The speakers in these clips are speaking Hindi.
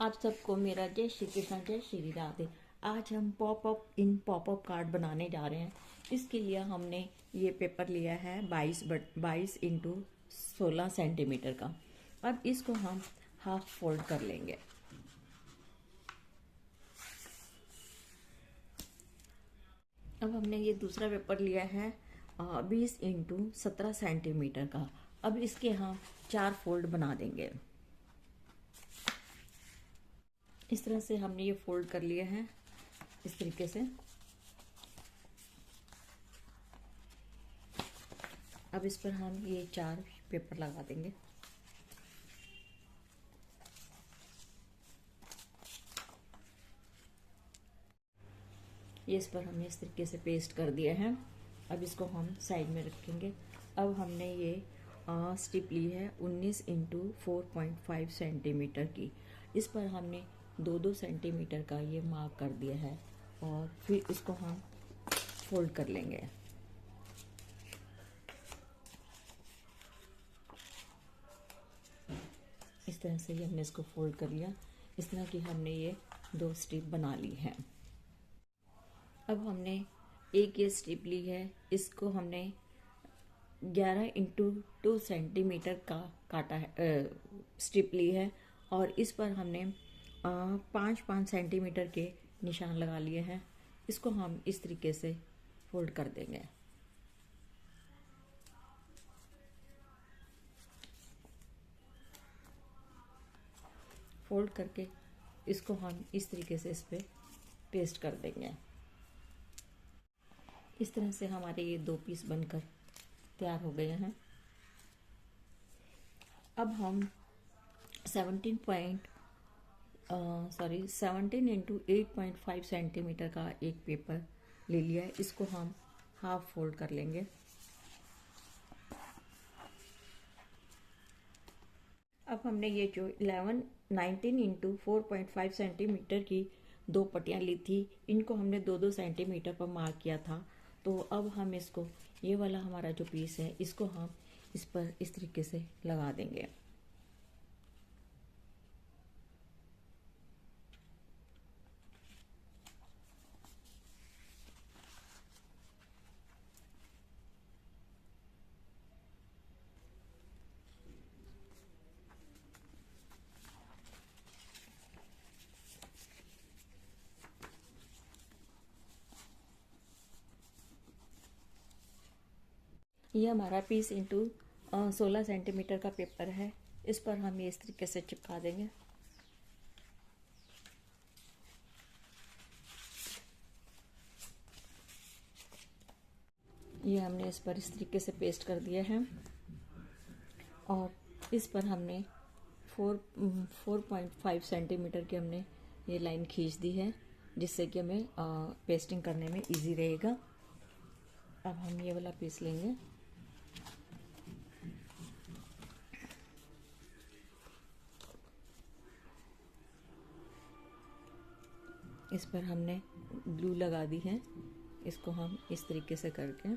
आप सबको मेरा जय श्री कृष्ण, जय श्री राधे। आज हम पॉपअप कार्ड बनाने जा रहे हैं। इसके लिए हमने ये पेपर लिया है 22x16 सेंटीमीटर का। अब इसको हम हाफ फोल्ड कर लेंगे। अब हमने ये दूसरा पेपर लिया है 20x17 सेंटीमीटर का। अब इसके हम 4 फोल्ड बना देंगे। इस तरह से हमने ये फोल्ड कर लिया है, इस तरीके से। अब इस पर हम ये 4 पेपर लगा देंगे। ये इस पर हमने इस तरीके से पेस्ट कर दिया है। अब इसको हम साइड में रखेंगे। अब हमने ये स्ट्रिप ली है 19x4.5 सेंटीमीटर की। इस पर हमने 2-2 सेंटीमीटर का ये मार्क कर दिया है और फिर इसको हम फोल्ड कर लेंगे। इस तरह से ही हमने इसको फोल्ड कर लिया। इस तरह की हमने ये 2 स्ट्रिप बना ली है। अब हमने एक ये स्ट्रिप ली है, इसको हमने 11x2 सेंटीमीटर का काटा है, स्ट्रिप ली है और इस पर हमने 5-5 सेंटीमीटर के निशान लगा लिए हैं। इसको हम इस तरीके से फोल्ड कर देंगे। फोल्ड करके इसको हम इस तरीके से इस पे पेस्ट कर देंगे। इस तरह से हमारे ये 2 पीस बनकर तैयार हो गए हैं। अब हम 17x8.5 सेंटीमीटर का एक पेपर ले लिया है। इसको हम हाफ फोल्ड कर लेंगे। अब हमने ये जो 19x4.5 सेंटीमीटर की 2 पट्टियाँ ली थी, इनको हमने 2-2 सेंटीमीटर पर मार्क किया था। तो अब हम इसको, ये वाला हमारा जो पीस है, इसको हम इस पर इस तरीके से लगा देंगे। ये हमारा पीस इंटू 16 सेंटीमीटर का पेपर है। इस पर हम ये इस तरीके से चिपका देंगे। ये हमने इस पर इस तरीके से पेस्ट कर दिया है और इस पर हमने 4.5 सेंटीमीटर की हमने ये लाइन खींच दी है, जिससे कि हमें पेस्टिंग करने में इजी रहेगा। अब हम ये वाला पीस लेंगे। इस पर हमने ग्लू लगा दी है। इसको हम इस तरीके से करके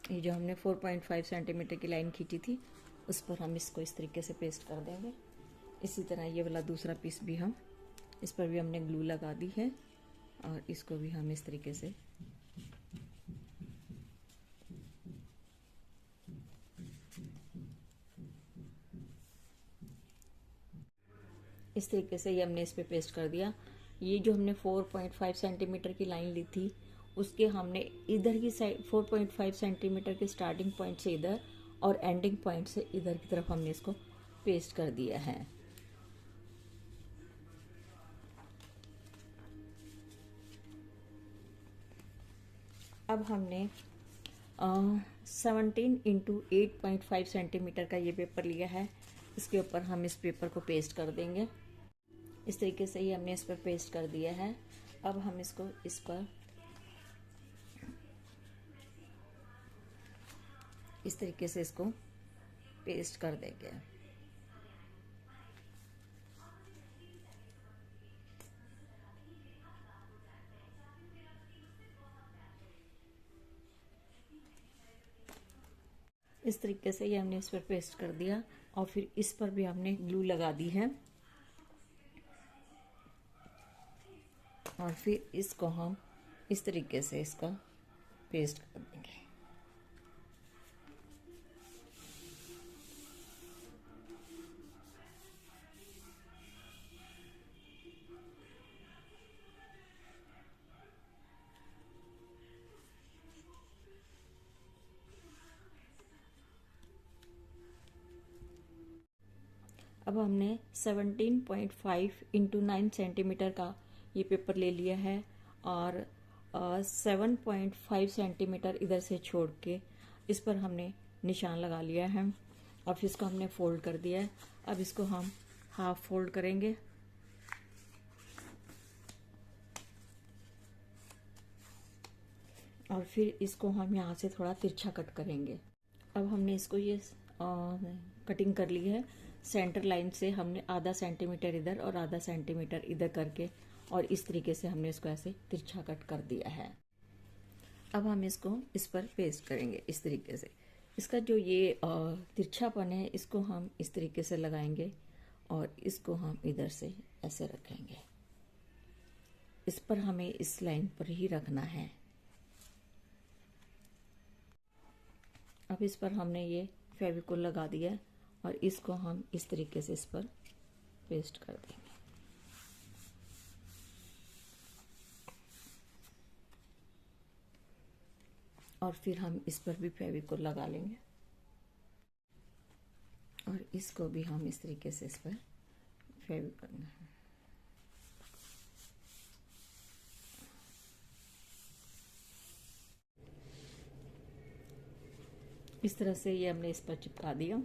ये जो हमने 4.5 सेंटीमीटर की लाइन खींची थी, उस पर हम इसको इस तरीके से पेस्ट कर देंगे। इसी तरह ये वाला दूसरा पीस भी हम, इस पर भी हमने ग्लू लगा दी है और इसको भी हम इस तरीके से इस तरीके से ये हमने इस पे पेस्ट कर दिया। ये जो हमने 4.5 सेंटीमीटर की लाइन ली थी, उसके हमने इधर की साइड 4.5 सेंटीमीटर के स्टार्टिंग पॉइंट से इधर और एंडिंग पॉइंट से इधर की तरफ हमने इसको पेस्ट कर दिया है। अब हमने 17x8.5 सेंटीमीटर का ये पेपर लिया है। इसके ऊपर हम इस पेपर को पेस्ट कर देंगे। इस तरीके से ही हमने इस पर पेस्ट कर दिया है। अब हम इसको इस पर इस तरीके से इसको पेस्ट कर देंगे। इस तरीके से ये हमने इस पर पेस्ट कर दिया और फिर इस पर भी हमने ग्लू लगा दी है और फिर इसको हम इस तरीके से इसका पेस्ट कर देंगे। अब हमने 17.5 इंटू 9 सेंटीमीटर का ये पेपर ले लिया है और 7.5 सेंटीमीटर इधर से छोड़ के इस पर हमने निशान लगा लिया है और फिर इसको हमने फोल्ड कर दिया है। अब इसको हम हाफ फोल्ड करेंगे और फिर इसको हम यहाँ से थोड़ा तिरछा कट करेंगे। अब हमने इसको ये कटिंग कर ली है। सेंटर लाइन से हमने आधा सेंटीमीटर इधर और आधा सेंटीमीटर इधर करके और इस तरीके से हमने इसको ऐसे तिरछा कट कर दिया है। अब हम इसको इस पर पेस्ट करेंगे इस तरीके से। इसका जो ये तिरछापन है इसको हम इस तरीके से लगाएंगे और इसको हम इधर से ऐसे रखेंगे। इस पर हमें इस लाइन पर ही रखना है। अब इस पर हमने ये फेविकोल लगा दिया है और इसको हम इस तरीके से इस पर पेस्ट कर देंगे। और फिर हम इस पर भी फेविकोल लगा लेंगे और इसको भी हम इस तरीके से इस पर फेविकोल इस तरह से ये हमने इस पर चिपका दिया।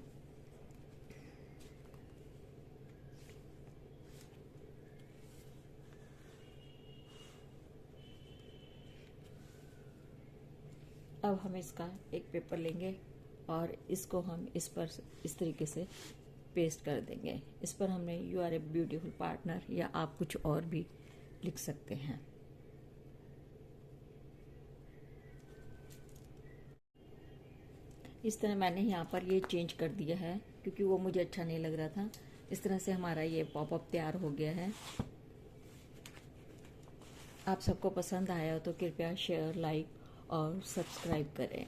अब हम इसका एक पेपर लेंगे और इसको हम इस पर इस तरीके से पेस्ट कर देंगे। इस पर हमने you are a beautiful partner या आप कुछ और भी लिख सकते हैं। इस तरह मैंने यहाँ पर ये चेंज कर दिया है क्योंकि वो मुझे अच्छा नहीं लग रहा था। इस तरह से हमारा ये पॉपअप तैयार हो गया है। आप सबको पसंद आया हो तो कृपया शेयर, लाइक और सब्सक्राइब करें।